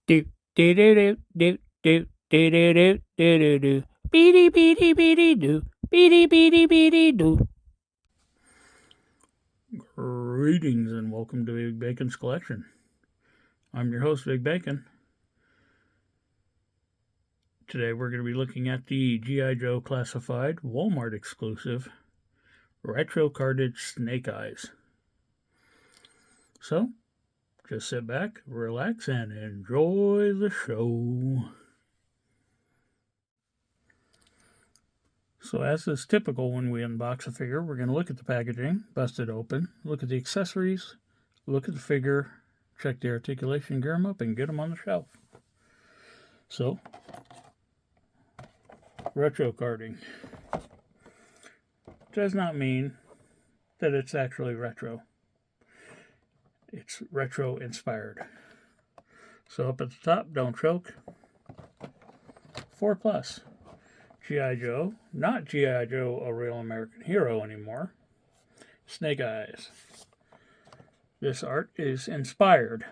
Do do do do do do do do do do do. Beady beady beady do. Beady beady beady do. Greetings and welcome to Big Bacon's Collection. I'm your host, Big Bacon. Today we're going to be looking at the G.I. Joe Classified Walmart exclusive retro carded Snake Eyes. So, just sit back, relax, and enjoy the show. So, as is typical when we unbox a figure, we're going to look at the packaging, bust it open, look at the accessories, look at the figure, check the articulation, gear them up, and get them on the shelf. So, retro carding does not mean that it's actually retro. It's retro inspired. So, up at the top, don't choke. 4 plus. G.I. Joe, not G.I. Joe, a real American hero anymore. Snake Eyes. This art is inspired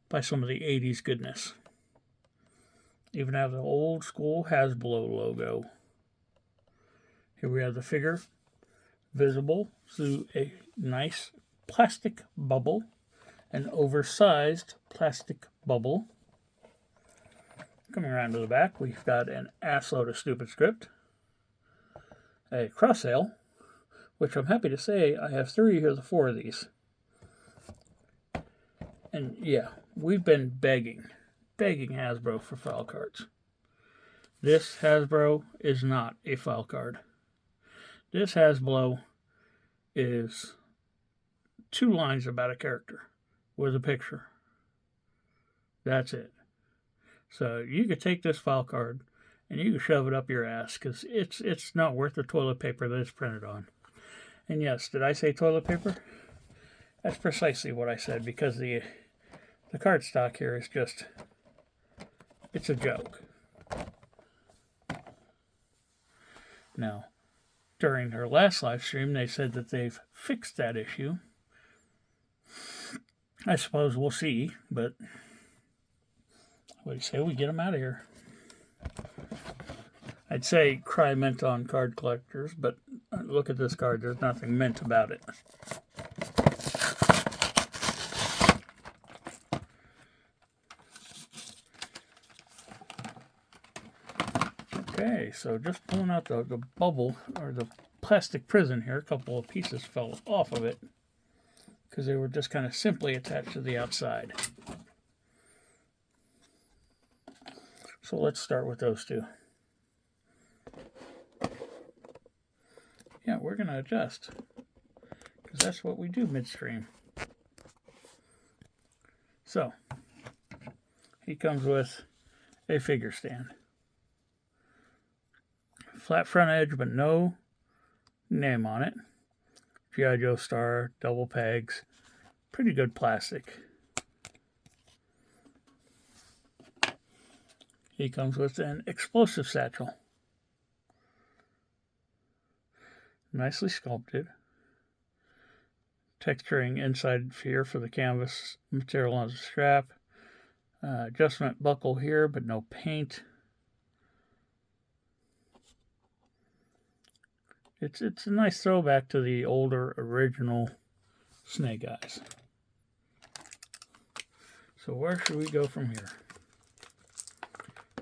by some of the 80s goodness. Even have the old school Hasbro logo. Here we have the figure visible through a nice plastic bubble, an oversized plastic bubble. Coming around to the back, we've got an assload of stupid script, a cross sale, which I'm happy to say I have 3 of the 4 of these. And yeah, we've been begging Hasbro for file cards. This Hasbro is not a file card. This Hasbro is 2 lines about a character with a picture. That's it. So you could take this file card and you can shove it up your ass because it's not worth the toilet paper that it's printed on. And yes, did I say toilet paper? That's precisely what I said because the card stock here is just, it's a joke. Now, during their last live stream, they said that they've fixed that issue. I suppose we'll see, but what do you say we get them out of here? I'd say cry mint on card collectors, but look at this card. There's nothing mint about it. Okay, so just pulling out the bubble, or the plastic prison here, a couple of pieces fell off of it because they were just kind of simply attached to the outside. So let's start with those 2. Yeah, we're going to adjust because that's what we do midstream. So, he comes with a figure stand. Flat front edge, but no name on it. G.I. Joe star, double pegs, pretty good plastic. He comes with an explosive satchel. Nicely sculpted. Texturing inside here for the canvas material on the strap. Adjustment buckle here, but no paint. It's a nice throwback to the older original Snake Eyes. So where should we go from here?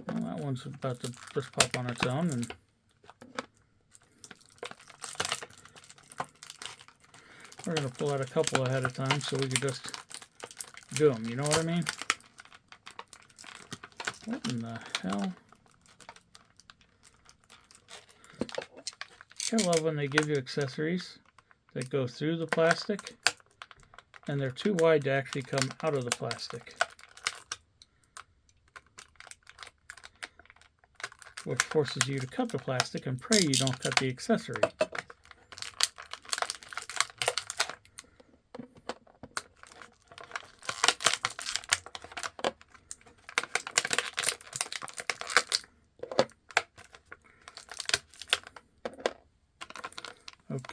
Well, that one's about to just pop on its own, and we're going to pull out a couple ahead of time so we can just do them. You know what I mean? What in the hell? I love when they give you accessories that go through the plastic and they're too wide to actually come out of the plastic, which forces you to cut the plastic and pray you don't cut the accessory.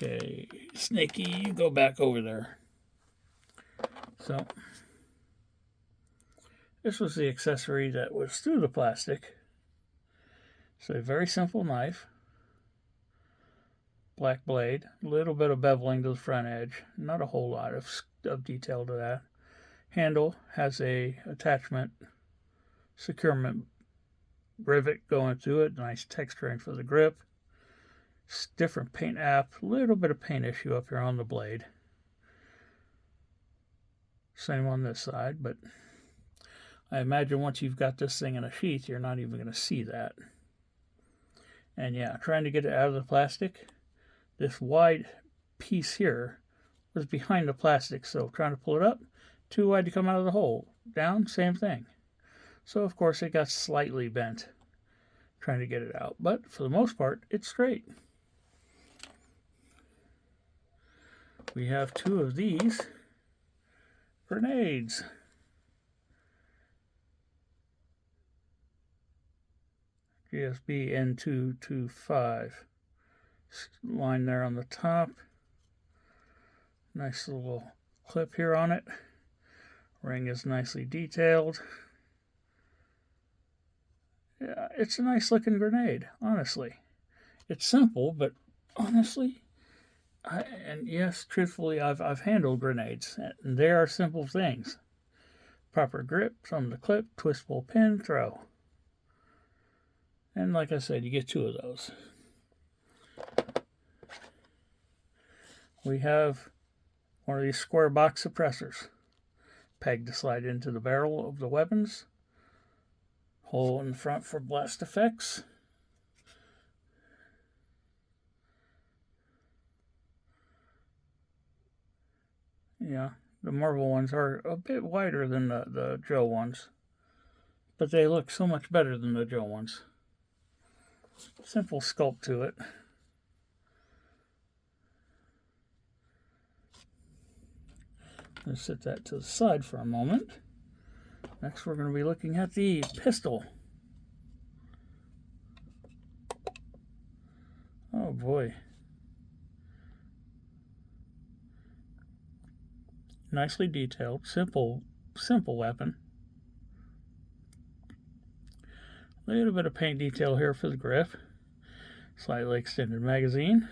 Okay, Snakey, you go back over there. So, This was the accessory that was through the plastic. It's a very simple knife. Black blade, a little bit of beveling to the front edge, not a whole lot of detail to that. Handle has a attachment securement rivet going through it, nice texturing for the grip. Different paint app, a little bit of paint issue up here on the blade. Same on this side, but I imagine once you've got this thing in a sheath, you're not even going to see that. And yeah, trying to get it out of the plastic, this wide piece here was behind the plastic, so trying to pull it up, too wide to come out of the hole. Down, same thing. So of course it got slightly bent trying to get it out, but for the most part, it's straight. We have two of these grenades. GSB N225. Line there on the top. Nice little clip here on it. Ring is nicely detailed. Yeah, it's a nice looking grenade, honestly. It's simple, but honestly, and yes, truthfully, I've handled grenades, and they are simple things. Proper grip from the clip, twist, pull, pin, throw. And like I said, you get two of those. We have one of these square box suppressors. Peg to slide into the barrel of the weapons. Hole in the front for blast effects. Yeah, the Marvel ones are a bit wider than the Joe ones, but they look so much better than the Joe ones. Simple sculpt to it. Let's set that to the side for a moment. Next, we're going to be looking at the pistol. Oh boy. Nicely detailed, simple weapon. A little bit of paint detail here for the grip. Slightly extended magazine.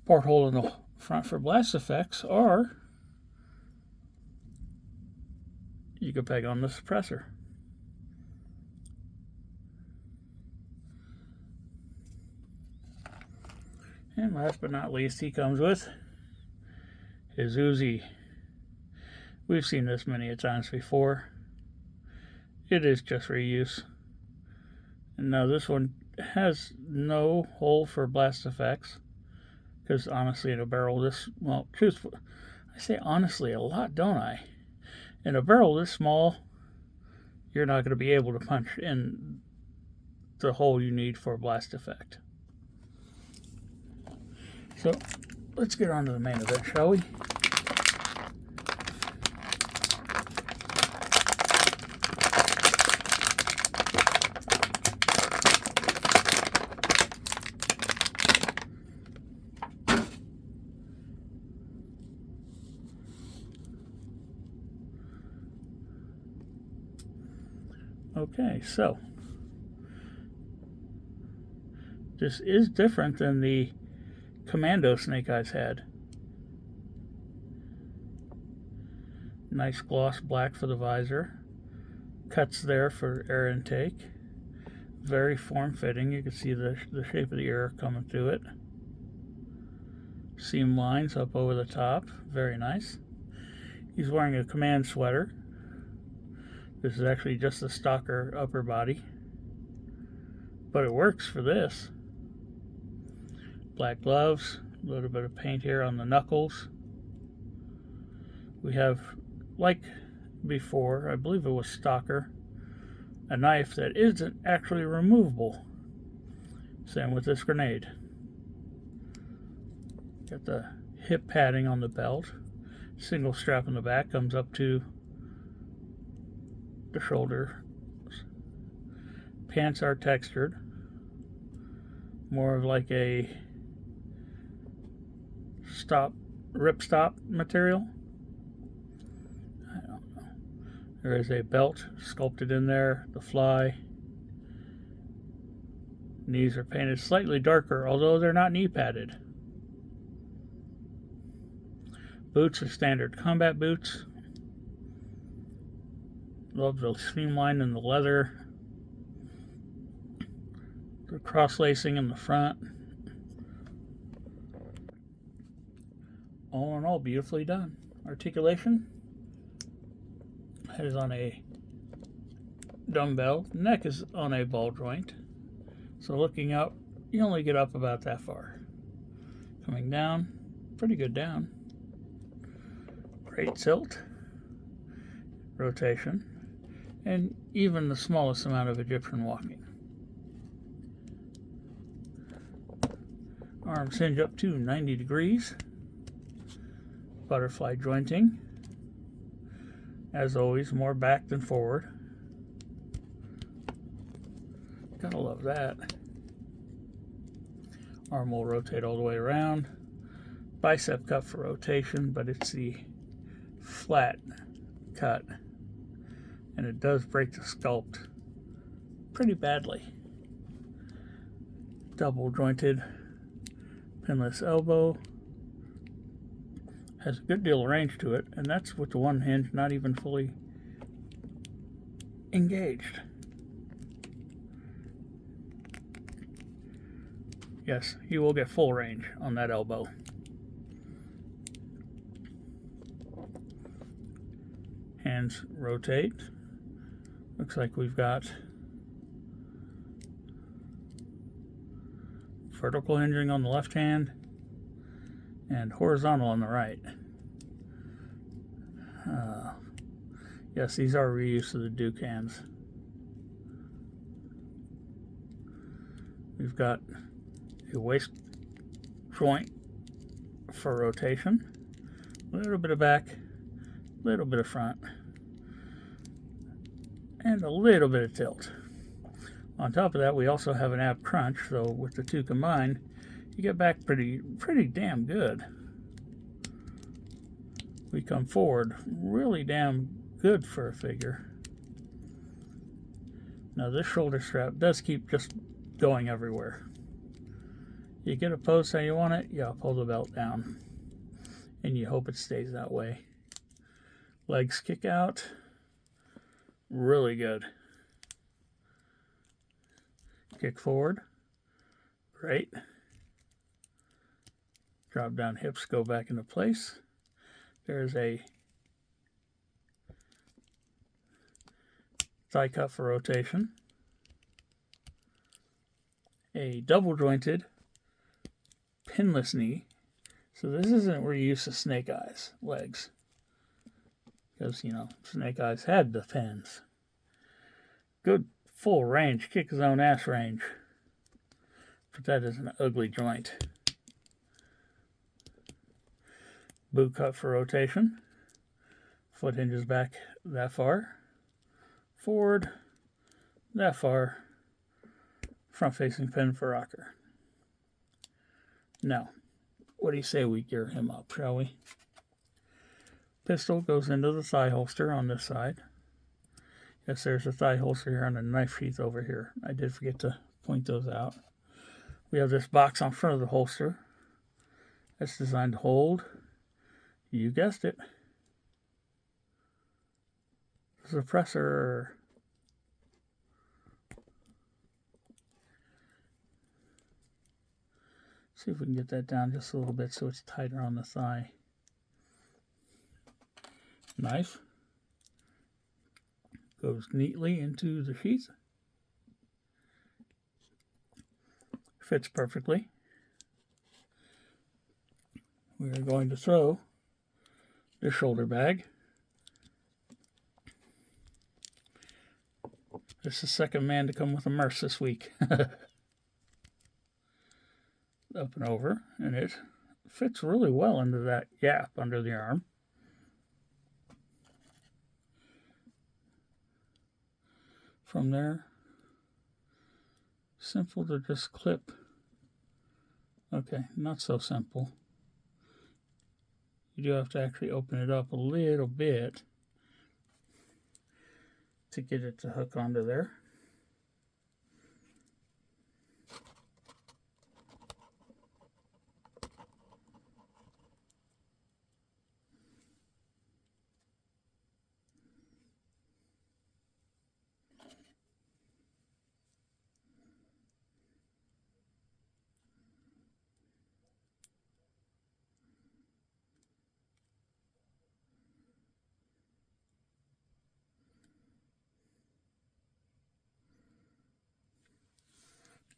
Porthole in the front for blast effects, or you could peg on the suppressor. And last but not least, he comes with his Uzi. We've seen this many a times before. It is just reuse. And now this one has no hole for blast effects, because honestly, in a barrel this, well, truthfully, I say honestly a lot, don't I? In a barrel this small, you're not going to be able to punch in the hole you need for a blast effect. So let's get on to the main event, shall we? Okay, so this is different than the Commando Snake Eyes had. Nice gloss black for the visor. Cuts there for air intake. Very form-fitting. You can see the shape of the air coming through it. Seam lines up over the top. Very nice. He's wearing a command sweater. This is actually just the stocker upper body, but it works for this. Black gloves, a little bit of paint here on the knuckles. We have, like before, I believe it was stocker, a knife that isn't actually removable. Same with this grenade. Got the hip padding on the belt. Single strap in the back comes up to the shoulder. Pants are textured, more of like a ripstop material. I don't know. There is a belt sculpted in there, the fly. Knees are painted slightly darker, although they're not knee padded. Boots are standard combat boots. Love the streamline in the leather. The cross lacing in the front. All in all, beautifully done. Articulation. Head is on a dumbbell. Neck is on a ball joint. So looking up, you only get up about that far. Coming down, pretty good down. Great tilt. Rotation. And even the smallest amount of Egyptian walking. Arms hinge up to 90 degrees. Butterfly jointing. As always, more back than forward. Gotta love that. Arm will rotate all the way around. Bicep cut for rotation, but it's the flat cut. And it does break the sculpt pretty badly. Double jointed pinless elbow. Has a good deal of range to it, and that's with the one hinge not even fully engaged. Yes, you will get full range on that elbow. Hands rotate. Looks like we've got vertical hinging on the left hand and horizontal on the right. Yes, these are reuse of the Duke hands. We've got a waist joint for rotation, a little bit of back, a little bit of front, and a little bit of tilt. On top of that, we also have an ab crunch, so with the two combined, you get back pretty damn good. We come forward really damn good for a figure. Now this shoulder strap does keep just going everywhere. You get a pose how you want it, you pull the belt down, and you hope it stays that way. Legs kick out, really good. Kick forward, great. Drop down hips, go back into place. There's a thigh cut for rotation. A double jointed pinless knee. So this isn't where you use the snake eyes legs. Because, snake eyes had the pins. Good full range, kick his own ass range. But that is an ugly joint. Boot cut for rotation. Foot hinges back that far. Forward, that far. Front facing pin for rocker. Now, what do you say we gear him up, shall we? Pistol goes into the thigh holster on this side. Yes, there's a thigh holster here and a knife sheath over here. I did forget to point those out. We have this box on front of the holster. That's designed to hold, you guessed it, suppressor. See if we can get that down just a little bit so it's tighter on the thigh. Knife goes neatly into the sheath. Fits perfectly. We are going to throw the shoulder bag. This is the second man to come with a merce this week. Up and over, and it fits really well into that gap under the arm. From there, simple to just clip. Okay, not so simple. You do have to actually open it up a little bit. to get it to hook onto there.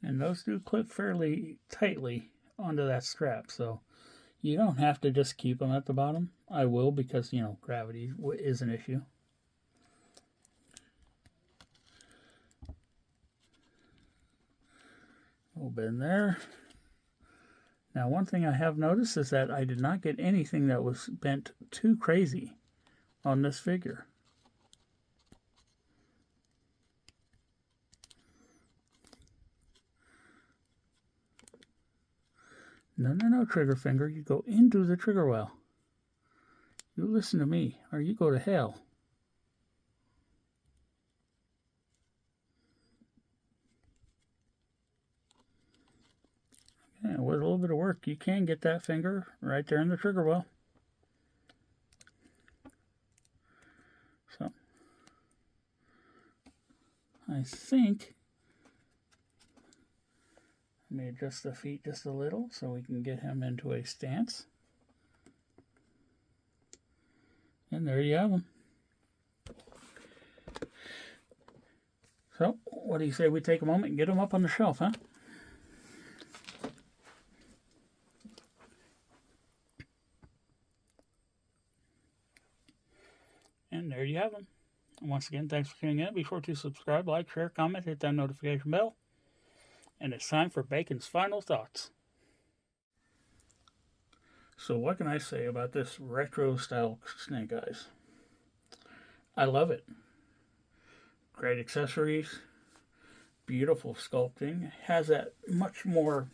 And those do clip fairly tightly onto that strap, so you don't have to just keep them at the bottom. I will because, you know, gravity is an issue. A little bit in there. Now, one thing I have noticed is that I did not get anything that was bent too crazy on this figure. No, trigger finger. You go into the trigger well. You listen to me, or you go to hell. Yeah, with a little bit of work, you can get that finger right there in the trigger well. So, I think I may adjust the feet just a little so we can get him into a stance. And there you have him. So, what do you say we take a moment and get him up on the shelf, huh? And there you have them. And once again, thanks for tuning in. Be sure to subscribe, like, share, comment, hit that notification bell. And it's time for Bacon's final thoughts. So what can I say about this retro style snake eyes? I love it. Great accessories, beautiful sculpting, has that much more,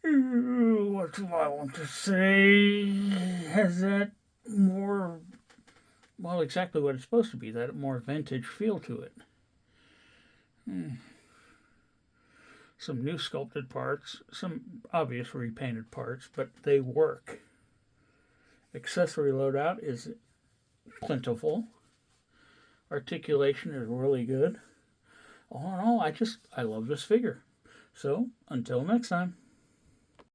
what do I want to say, has that more, well, exactly what it's supposed to be, that more vintage feel to it. Some new sculpted parts, some obvious repainted parts, but they work. Accessory loadout is plentiful. Articulation is really good. All in all, I love this figure. So, until next time.